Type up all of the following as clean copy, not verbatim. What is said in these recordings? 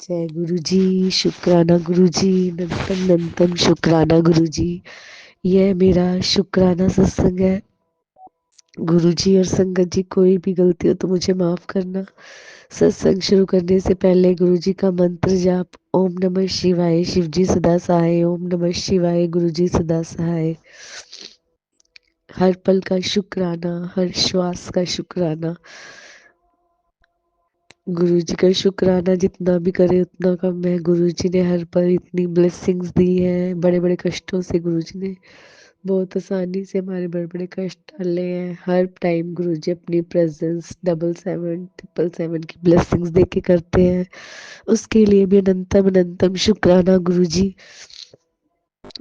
जय गुरुजी, शुक्राना गुरुजी, नंतम नंतम शुक्राना गुरुजी। यह मेरा शुक्राना सत्संग है। गुरुजी और संगत जी, कोई भी गलती हो तो मुझे माफ करना। सत्संग शुरू करने से पहले गुरुजी का मंत्र जाप, ओम नमः शिवाय, शिवजी सदा सहाय, ओम नमः शिवाय, गुरुजी सदा सहाय। हर पल का शुक्राना, हर श्वास का शुक्राना। गुरुजी का शुक्राना जितना भी करे उतना कम है। गुरुजी ने हर पल इतनी ब्लेसिंग्स दी है। बड़े बड़े कष्टों से गुरुजी ने बहुत आसानी से हमारे बड़े बड़े कष्ट टाले हैं। हर टाइम गुरुजी अपनी प्रेजेंस 777 की ब्लेसिंग्स दे के करते हैं। उसके लिए भी अनंतम अनंतम शुक्राना गुरुजी।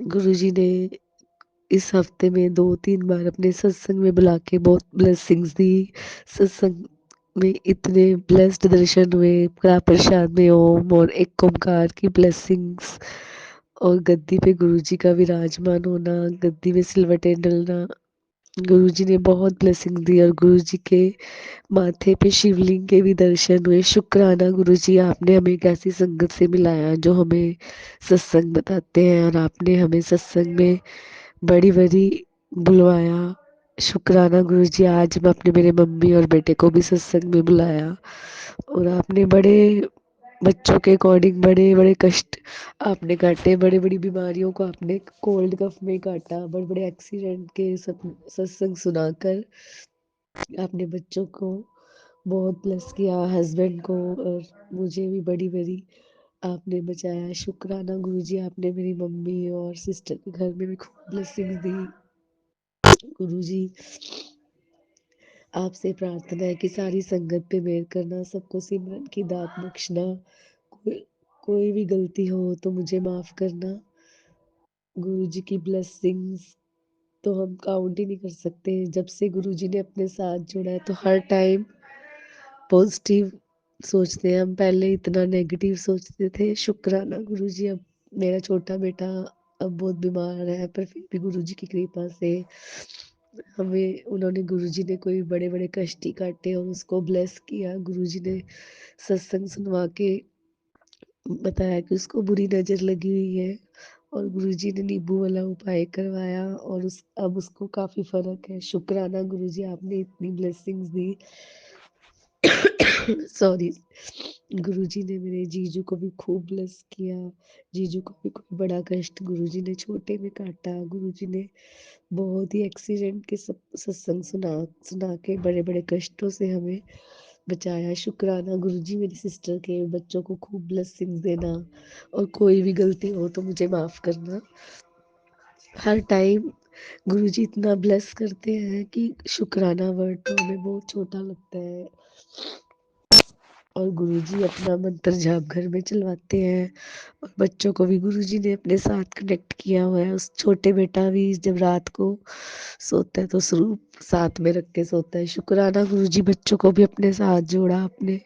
गुरुजी ने इस हफ्ते में 2-3 बार अपने सत्संग में बुला के बहुत ब्लेसिंग्स दी। सत्संग में इतने ब्लेस्ड दर्शन हुए। कड़ा प्रसाद में ओम और एक ओमकार की ब्लेसिंग्स और गद्दी पे गुरुजी का विराजमान होना, गद्दी में सिलवटें डलना। गुरुजी ने बहुत ब्लेसिंग दी और गुरुजी के माथे पे शिवलिंग के भी दर्शन हुए। शुक्राना गुरुजी, आपने हमें एक ऐसी संगत से मिलाया जो हमें सत्संग बताते हैं और आपने हमें सत्संग में बड़ी बड़ी बुलवाया। शुक्राना गुरुजी, आज मैं अपने मेरे मम्मी और बेटे को भी सत्संग में बुलाया और आपने बड़े बच्चों के अकॉर्डिंग बड़े बड़े कष्ट आपने काटे। बड़ी बड़ी बीमारियों को आपने कोल्ड कफ में काटा। बड़े बड़े एक्सीडेंट के सत्संग सुनाकर आपने बच्चों को बहुत ब्लेस किया, हस्बैंड को और मुझे भी बड़ी बड़ी आपने बचाया। शुक्राना गुरुजी, आपने मेरी मम्मी और सिस्टर के घर में भी खूब ब्लेसिंग्स दी। गुरुजी, आपसे प्रार्थना है कि सारी संगत पे मेहर करना, सबको सिमरन की दात बख्शना। कोई कोई भी गलती हो तो मुझे माफ करना। गुरुजी की ब्लेसिंग्स तो हम काउंट ही नहीं कर सकते। जब से गुरुजी ने अपने साथ जोड़ा है तो हर टाइम पॉजिटिव सोचते हैं हम। पहले इतना नेगेटिव सोचते थे। शुक्राना गुरुजी, अब मेरा छोटा बेटा अब बहुत बीमार है पर फिर भी गुरुजी की कृपा से हमें उन्होंने गुरुजी ने कोई बड़े बड़े कष्ट ही काटे और उसको ब्लेस किया। गुरुजी ने सत्संग सुनवा के बताया कि उसको बुरी नजर लगी हुई है और गुरुजी ने नींबू वाला उपाय करवाया और अब उसको काफी फर्क है। शुक्राना गुरुजी, आपने इतनी ब्लेसिंग्स दी। सॉरी। गुरुजी ने मेरे जीजू को भी खूब ब्लेस किया। जीजू को भी कोई बड़ा कष्ट गुरुजी ने छोटे में काटा। गुरुजी ने बहुत ही एक्सीडेंट के सत्संग सुना सुना के बड़े बड़े कष्टों से हमें बचाया। शुक्राना गुरुजी, मेरी सिस्टर के बच्चों को खूब ब्लेसिंग देना और कोई भी गलती हो तो मुझे माफ करना। हर टाइम गुरुजी इतना ब्लेस करते हैं कि शुक्राना वर्ड तो हमें बहुत छोटा लगता है और गुरुजी अपना मंत्र जाप घर में चलवाते हैं और बच्चों को भी गुरुजी ने अपने साथ कनेक्ट किया हुआ है। उस छोटे बेटा भी जब रात को सोता है तो स्वरूप साथ में रख के सोता है। शुक्राना गुरुजी, बच्चों को भी अपने साथ जोड़ा। अपने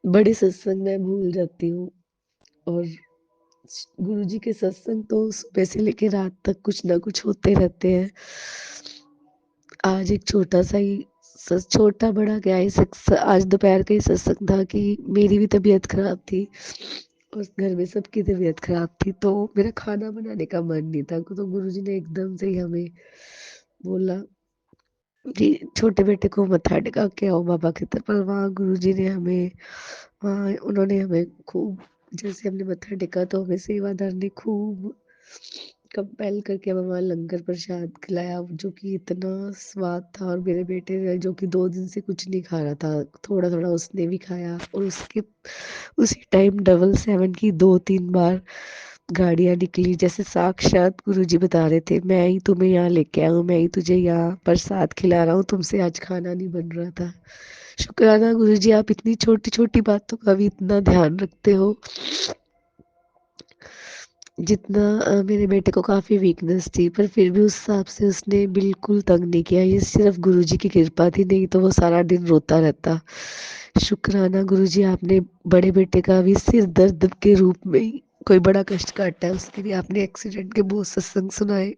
बड़े सत्संग में भूल जाती हूँ और गुरुजी के सत्संग तो सुबह से लेकर रात तक कुछ ना कुछ होते रहते हैं। आज एक छोटा सा ही छोटा बड़ा क्या ही आज दोपहर का ही सत्संग था कि मेरी भी तबीयत खराब थी और घर में सबकी तबीयत खराब थी तो मेरा खाना बनाने का मन नहीं था। तो गुरुजी ने एकदम से ही हमें बोला कि छोटे बेटे को मत्था टेका के आओ बाबा की तरफ। और वहाँ गुरुजी ने हमें वहाँ उन्होंने हमें खूब जैसे हमने मत्था टेका तो हमें सेवादार ने खूब कंपेल करके हमें वहाँ लंगर प्रसाद खिलाया जो कि इतना स्वाद था। और मेरे बेटे ने जो कि 2 दिन से कुछ नहीं खा रहा था, थोड़ा थोड़ा उसने भी खाया और उसके उसी टाइम 777 की 2-3 बार गाड़ियां निकली। जैसे साक्षात गुरुजी बता रहे थे, मैं ही तुम्हें यहाँ लेके आया हूँ, मैं ही तुझे यहाँ प्रसाद खिला रहा हूँ, तुमसे आज खाना नहीं बन रहा था। शुक्राना गुरुजी, आप इतनी छोटी छोटी बातों का भी इतना ध्यान रखते हो। जितना मेरे बेटे को काफ़ी वीकनेस थी पर फिर भी उस हिसाब से उसने बिल्कुल तंग नहीं किया। ये सिर्फ गुरुजी की कृपा थी, नहीं तो वो सारा दिन रोता रहता। शुक्राना गुरुजी, आपने बड़े बेटे का भी सिर दर्द के रूप में ही कोई बड़ा कष्ट काटा है, उसके भी आपने एक्सीडेंट के बहुत सत्संग सुनाए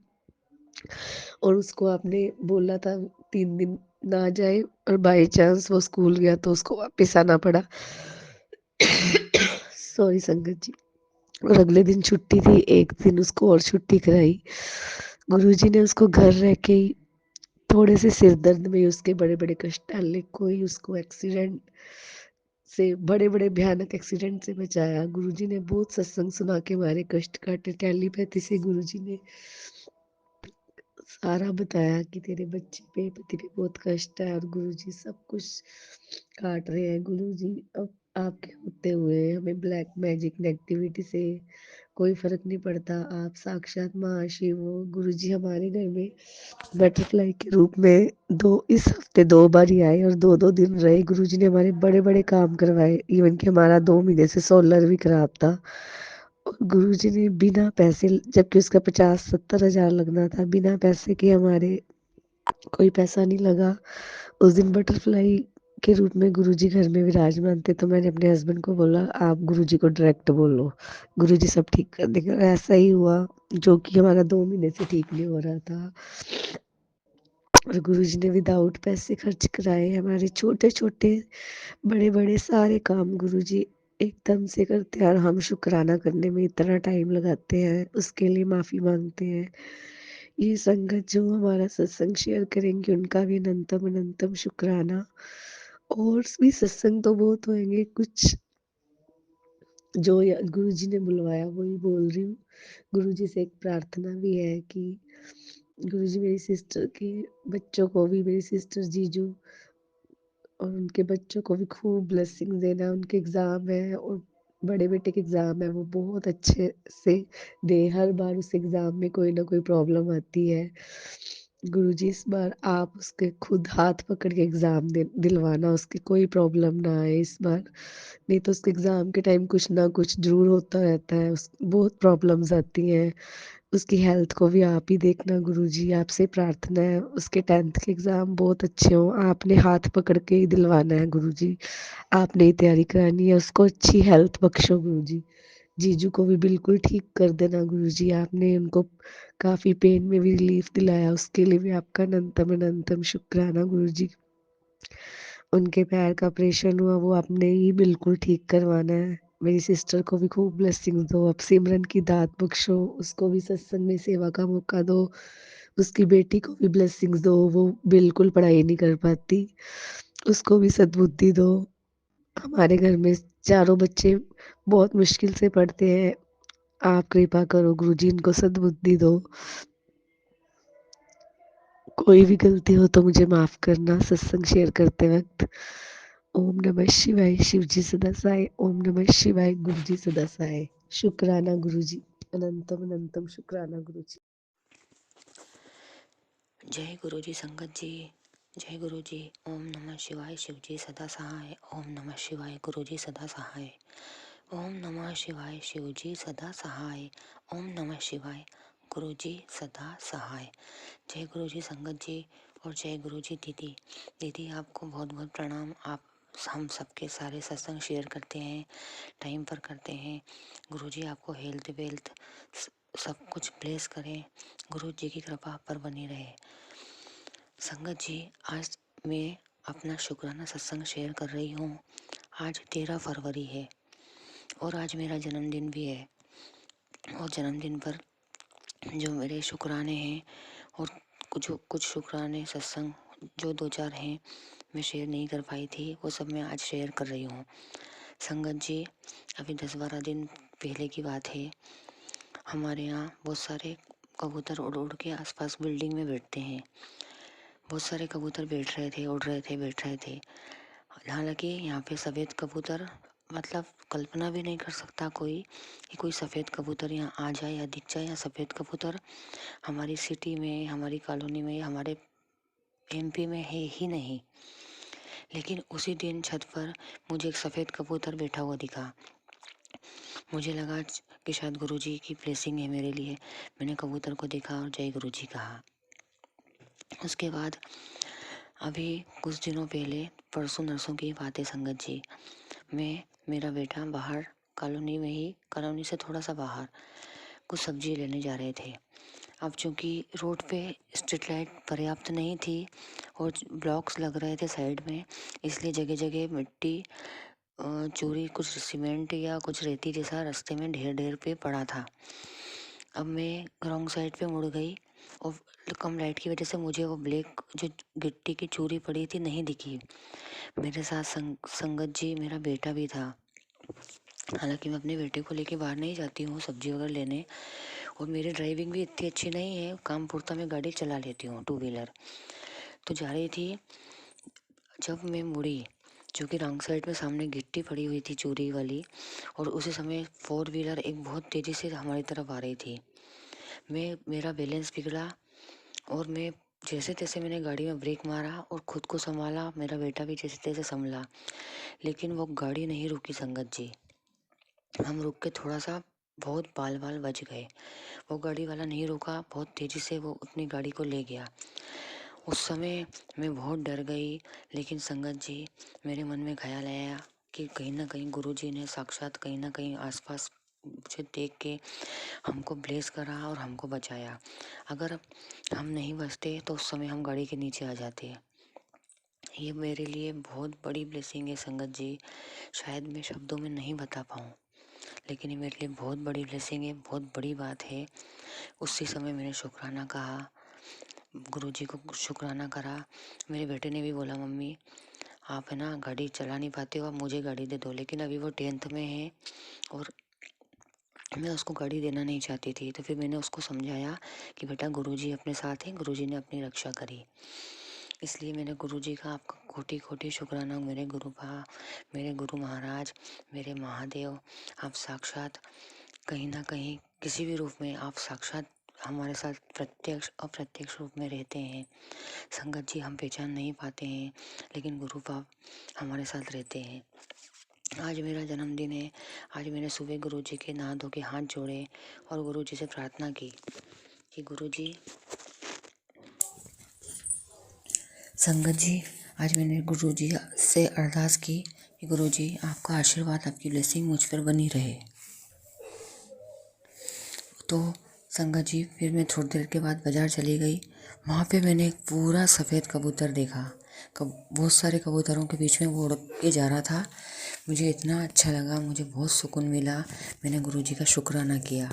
और उसको आपने बोला था 3 दिन ना जाए और बाई चांस वो स्कूल गया तो उसको वापस आना पड़ा। सॉरी संगत जी। और अगले दिन छुट्टी थी, एक दिन उसको और छुट्टी कराई। गुरुजी ने उसको घर रह के ही थोड़े से सिर दर्द में ही उसके बड़े बड़े कष्ट टालने, कोई उसको एक्सीडेंट से, बड़े बड़े भयानक एक्सीडेंट से बचाया। गुरुजी ने बहुत सत्संग सुना के हमारे कष्ट काटे। टेलीपैथी से गुरुजी ने सारा बताया कि तेरे बच्चे पे, पति पे बहुत कष्ट है, और गुरुजी सब कुछ काट रहे हैं। गुरुजी अब आपके होते हुए हमें ब्लैक मैजिक नेगेटिविटी से कोई फर्क नहीं पड़ता। आप साक्षात महाशिव हो। गुरुजी हमारे घर में बटरफ्लाई के रूप में इस हफ्ते 2 बार ही आए और 2-2 दिन रहे। गुरुजी ने हमारे बड़े बड़े काम करवाए, इवन कि हमारा 2 महीने से सोलर भी खराब था, और गुरुजी ने बिना पैसे, जबकि उसका 50-70 हजार लगना था, बिना पैसे के हमारे कोई पैसा नहीं लगा। उस दिन बटरफ्लाई के रूप में गुरुजी घर में विराजमान थे, तो मैंने अपने हस्बैंड को बोला आप गुरुजी को डायरेक्ट बोलो, गुरुजी सब ठीक कर देंगे। और ऐसा ही हुआ, जो कि हमारा 2 महीने से ठीक नहीं हो रहा था। और गुरुजी ने विदाउट पैसे खर्च कराए हमारे छोटे छोटे बड़े बड़े सारे काम। गुरुजी एकदम से करते हैं, और हम शुक्राना करने में इतना टाइम लगाते हैं, उसके लिए माफी मांगते हैं। ये संगत जो हमारा सत्संग शेयर करेंगे, उनका भी अनंतम अनंतम शुक्राना। और भी सत्संग तो बहुत होंगे, कुछ जो गुरुजी ने बुलवाया वही बोल रही हूँ। गुरुजी से एक प्रार्थना भी है कि गुरुजी मेरी सिस्टर के बच्चों को भी, मेरी सिस्टर जीजू और उनके बच्चों को भी खूब ब्लेसिंग देना। उनके एग्ज़ाम है, और बड़े बेटे के एग्ज़ाम है, वो बहुत अच्छे से दे। हर बार उस एग्ज़ाम में कोई ना कोई प्रॉब्लम आती है। गुरुजी इस बार आप उसके खुद हाथ पकड़ के एग्ज़ाम दिलवाना, उसकी कोई प्रॉब्लम ना आए इस बार। नहीं तो उसके एग्ज़ाम के टाइम कुछ ना कुछ ज़रूर होता रहता है, बहुत प्रॉब्लम्स आती हैं। उसकी हेल्थ को भी आप ही देखना गुरुजी, आपसे प्रार्थना है उसके 10th के एग्ज़ाम बहुत अच्छे हों। आपने हाथ पकड़ के ही दिलवाना है गुरुजी, आपने ही तैयारी करानी है। उसको अच्छी हेल्थ बख्शो गुरुजी। जीजू को भी बिल्कुल ठीक कर देना गुरुजी, आपने उनको काफ़ी पेन में भी रिलीफ दिलाया, उसके लिए भी आपका अनंतम अनंतम शुक्राना गुरुजी। उनके पैर का ऑपरेशन हुआ, वो आपने ही बिल्कुल ठीक करवाना है। मेरी सिस्टर को भी खूब ब्लेसिंग्स दो, अब सिमरन की दात बख्शो, उसको भी सत्संग में सेवा का मौका दो। उसकी बेटी को भी ब्लेसिंग्स दो, वो बिल्कुल पढ़ाई नहीं कर पाती, उसको भी सद्बुद्धि दो। हमारे घर में चारों बच्चे बहुत मुश्किल से पढ़ते हैं, आप कृपा करो गुरुजी, इनको सद्बुद्धि दो। कोई भी गलती हो तो मुझे माफ करना सत्संग शेयर करते वक्त। ओम नमः शिवाय, शिव जी सदा सहाय। ओम नमः शिवाय, गुरु जी सदा सहाय। शुक्राना गुरु जी, अनंतम अनंतम शुक्राना गुरु जी। जय गुरु जी संगत जी, जय गुरु जी। ओम नमः शिवाय, शिव जी सदा सहाय। ओम नमः शिवाय, गुरु जी सदा सहाय। ओम नमः शिवाय, शिव जी सदा सहाय। ओम नमः शिवाय, गुरु जी सदा सहाय। जय गुरु जी संगत जी, और जय गुरु जी दीदी। दीदी आपको बहुत बहुत प्रणाम। आप हम सबके सारे सत्संग शेयर करते हैं, टाइम पर करते हैं। गुरु जी आपको हेल्थ वेल्थ सब कुछ ब्लेस करें, गुरु जी की कृपा आप पर बनी रहे। संगत जी, आज मैं अपना शुक्राना सत्संग शेयर कर रही हूँ। आज 13 फरवरी है, और आज मेरा जन्मदिन भी है। और जन्मदिन पर जो मेरे शुक्राने हैं, और कुछ शुक्राने सत्संग जो 2-4 हैं मैं शेयर नहीं कर पाई थी, वो सब मैं आज शेयर कर रही हूँ। संगत जी, अभी 10-12 दिन पहले की बात है, हमारे यहाँ बहुत सारे कबूतर उड़ उड़ के आसपास बिल्डिंग में बैठते हैं। बहुत सारे कबूतर बैठ रहे थे, उड़ रहे थे, बैठ रहे थे। हालांकि यहाँ पे सफ़ेद कबूतर, मतलब कल्पना भी नहीं कर सकता कोई कि कोई सफ़ेद कबूतर यहाँ आ जाए या दिख जाए। या सफ़ेद कबूतर हमारी सिटी में, हमारी कॉलोनी में, हमारे एमपी में है ही नहीं। लेकिन उसी दिन छत पर मुझे एक सफ़ेद कबूतर बैठा हुआ दिखा। मुझे लगा कि शायद गुरुजी की ब्लेसिंग है मेरे लिए। मैंने कबूतर को देखा और जय गुरुजी कहा। उसके बाद अभी कुछ दिनों पहले, परसों नरसों की बात है संगत जी, मैं, मेरा बेटा बाहर कॉलोनी में ही, कॉलोनी से थोड़ा सा बाहर कुछ सब्जी लेने जा रहे थे। अब चूंकि रोड पे स्ट्रीट लाइट पर्याप्त नहीं थी और ब्लॉक्स लग रहे थे साइड में, इसलिए जगह जगह मिट्टी चूरी कुछ सीमेंट या कुछ रेती जैसा रास्ते में ढेर ढेर पे पड़ा था। अब मैं रॉन्ग साइड पे मुड़ गई और कम लाइट की वजह से मुझे वो ब्लैक जो गिट्टी की चूरी पड़ी थी नहीं दिखी। मेरे साथ संगत जी मेरा बेटा भी था। हालांकि मैं अपने बेटे को लेके बाहर नहीं जाती हूँ सब्जी वगैरह लेने, और मेरी ड्राइविंग भी इतनी अच्छी नहीं है, काम पुरता मैं गाड़ी चला लेती हूँ टू व्हीलर। तो जा रही थी, जब मैं मुड़ी, जो कि रॉन्ग साइड में सामने गिट्टी पड़ी हुई थी चूरी वाली, और उसी समय फोर व्हीलर एक बहुत तेज़ी से हमारी तरफ आ रही थी। मेरा बैलेंस बिगड़ा और मैं जैसे तैसे मैंने गाड़ी में ब्रेक मारा और खुद को संभाला, मेरा बेटा भी जैसे तैसे संभला, लेकिन वो गाड़ी नहीं रुकी संगत जी। हम रुक के थोड़ा सा बहुत बाल बाल बच गए। वो गाड़ी वाला नहीं रुका, बहुत तेज़ी से वो अपनी गाड़ी को ले गया। उस समय मैं बहुत डर गई, लेकिन संगत जी मेरे मन में ख्याल आया कि कहीं ना कहीं गुरुजी ने साक्षात कहीं ना कहीं आसपास मुझे देख के हमको ब्लेस करा और हमको बचाया। अगर हम नहीं बचते तो उस समय हम गाड़ी के नीचे आ जाते। ये मेरे लिए बहुत बड़ी ब्लेसिंग है संगत जी, शायद मैं शब्दों में नहीं बता पाऊँ, लेकिन ये मेरे लिए बहुत बड़ी ब्लेसिंग है, बहुत बड़ी बात है। उसी समय मैंने शुक्राना कहा, गुरुजी को शुक्राना करा। मेरे बेटे ने भी बोला मम्मी आप है ना गाड़ी चला नहीं पाते हो, आप मुझे गाड़ी दे दो, लेकिन अभी वो 10th में है और मैं उसको गाड़ी देना नहीं चाहती थी। तो फिर मैंने उसको समझाया कि बेटा गुरुजी अपने साथ हैं, गुरुजी ने अपनी रक्षा करी। इसलिए मैंने गुरुजी का आपका कोटि कोटि शुक्राना। मेरे गुरुपा, मेरे गुरु महाराज, मेरे महादेव, आप साक्षात कहीं ना कहीं किसी भी रूप में आप साक्षात हमारे साथ प्रत्यक्ष अप्रत्यक्ष रूप में रहते हैं। संगत जी हम पहचान नहीं पाते हैं, लेकिन गुरु बाप हमारे साथ रहते हैं। आज मेरा जन्मदिन है। आज मैंने सुबह गुरुजी के नहा धो के हाथ जोड़े और गुरुजी से प्रार्थना की कि गुरुजी, संगत जी आज मैंने गुरुजी से अरदास की कि गुरुजी आपका आशीर्वाद, आपकी ब्लेसिंग मुझ पर बनी रहे। तो संगत जी फिर मैं थोड़ी देर के बाद बाज़ार चली गई। वहाँ पे मैंने एक पूरा सफ़ेद कबूतर देखा। बहुत सारे कबूतरों के बीच में वो उड़ के जा रहा था। मुझे इतना अच्छा लगा, मुझे बहुत सुकून मिला। मैंने गुरुजी का शुक्राना किया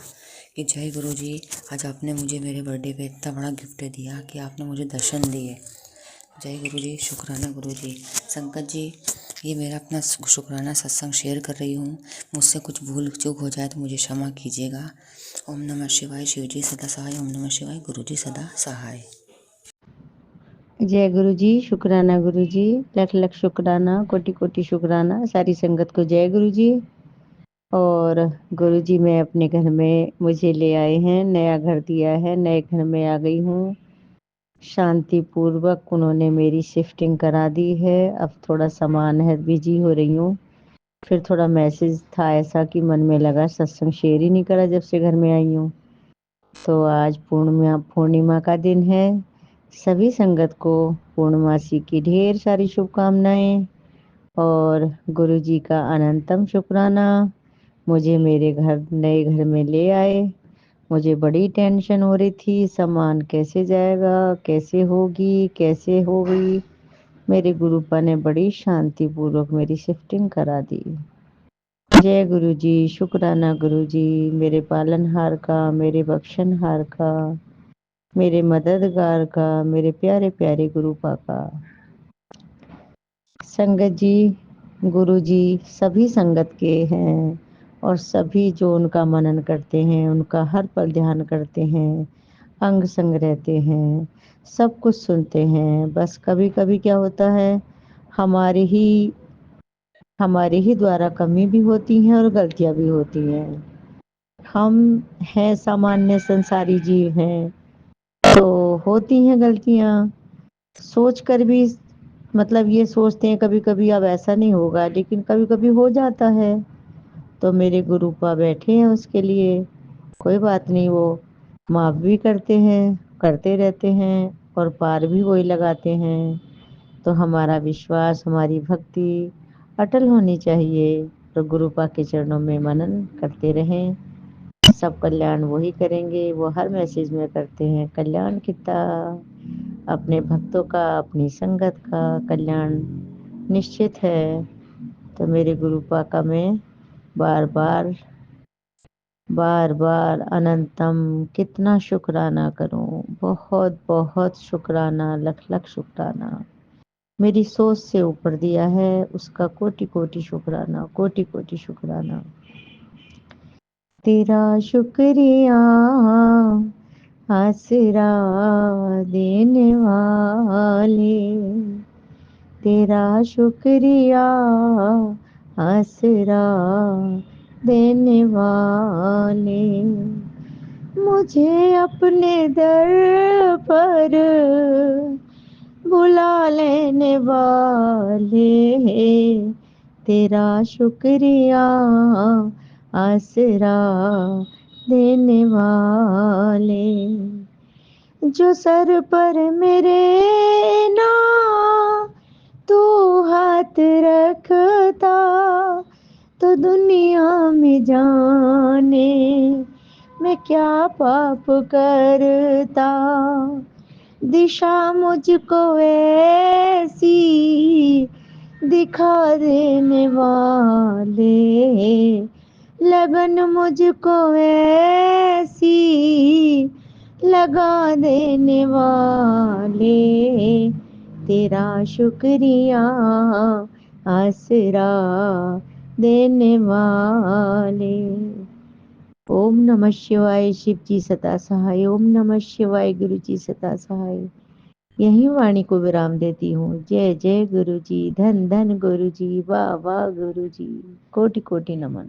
कि जय गुरुजी, आज आपने मुझे मेरे बर्थडे पे इतना बड़ा गिफ्ट दिया कि आपने मुझे दर्शन दिए। जय गुरुजी, शुक्राना गुरुजी। संकट जी ये मेरा अपना शुक्राना सत्संग शेयर कर रही हूँ। मुझसे कुछ भूल चूक हो जाए तो मुझे क्षमा कीजिएगा। ओम नमः शिवाय, शिवजी सदा सहाय। ओम नमः शिवाय, गुरुजी सदा सहाय। जय गुरु जी, शुक्राना गुरु जी, लख लख शुक्राना, कोटि कोटि शुक्राना सारी संगत को। जय गुरु जी। और गुरु जी मैं अपने घर में मुझे ले आए हैं, नया घर दिया है, नए घर में आ गई हूँ। शांति पूर्वक उन्होंने मेरी शिफ्टिंग करा दी है। अब थोड़ा सामान है, बिजी हो रही हूँ। फिर थोड़ा मैसेज था ऐसा कि मन में लगा सत्संग शेयर ही नहीं करा जब से घर में आई हूँ। तो आज पूर्णिमा पूर्णिमा का दिन है। सभी संगत को पूर्णमासी की ढेर सारी शुभकामनाएं और गुरु जी का अनंतम शुक्राना। मुझे मेरे घर नए घर में ले आए। मुझे बड़ी टेंशन हो रही थी, सामान कैसे जाएगा, कैसे होगी, कैसे होगी। मेरे गुरुपा ने बड़ी शांति पूर्वक मेरी शिफ्टिंग करा दी। जय गुरु जी, शुक्राना गुरु जी, मेरे पालनहार का, मेरे बख्शनहार का, मेरे मददगार का, मेरे प्यारे प्यारे गुरुपा का। संगत जी, गुरु जी सभी संगत के हैं और सभी जो उनका मनन करते हैं, उनका हर पल ध्यान करते हैं, अंग संग रहते हैं, सब कुछ सुनते हैं। बस कभी कभी क्या होता है, हमारे ही हमारे ही द्वारा कमी भी होती हैं और गलतियां भी होती हैं। हम हैं सामान्य संसारी जीव हैं, तो होती हैं गलतियां। सोच कर भी मतलब ये सोचते हैं कभी कभी अब ऐसा नहीं होगा, लेकिन कभी कभी हो जाता है। तो मेरे गुरुपा बैठे हैं उसके लिए। कोई बात नहीं, वो माफ भी करते हैं, करते रहते हैं और पार भी वही लगाते हैं। तो हमारा विश्वास, हमारी भक्ति अटल होनी चाहिए। तो गुरुपा के चरणों में मनन करते रहें, सब कल्याण वही करेंगे। वो हर मैसेज में करते हैं कल्याण कितना, अपने भक्तों का, अपनी संगत का कल्याण निश्चित है। तो मेरे गुरु पाका में बार बार बार बार अनंतम कितना शुक्राना करूं, बहुत बहुत शुक्राना, लख लख शुक्राना। मेरी सोच से ऊपर दिया है उसका कोटि कोटि शुक्राना, कोटि कोटि शुक्राना। तेरा शुक्रिया आसरा देने वाले, तेरा शुक्रिया आसरा देने वाले, मुझे अपने दर पर बुला लेने वाले, तेरा शुक्रिया आसरा देने वाले। जो सर पर मेरे ना तू हाथ रखता, तो दुनिया में जाने मैं क्या पाप करता। दिशा मुझको ऐसी दिखा देने वाले, लगन मुझको ऐसी लगा देने वाले, तेरा शुक्रिया आसरा देने वाले। ओम नमः शिवाय, शिव जी सदा सहाय। ओम नमः शिवाय, गुरु जी सदा सहाय। यही वाणी को विराम देती हूँ। जय जय गुरु जी, धन धन गुरु जी, वाह वाह गुरु जी, कोटि कोटि नमन।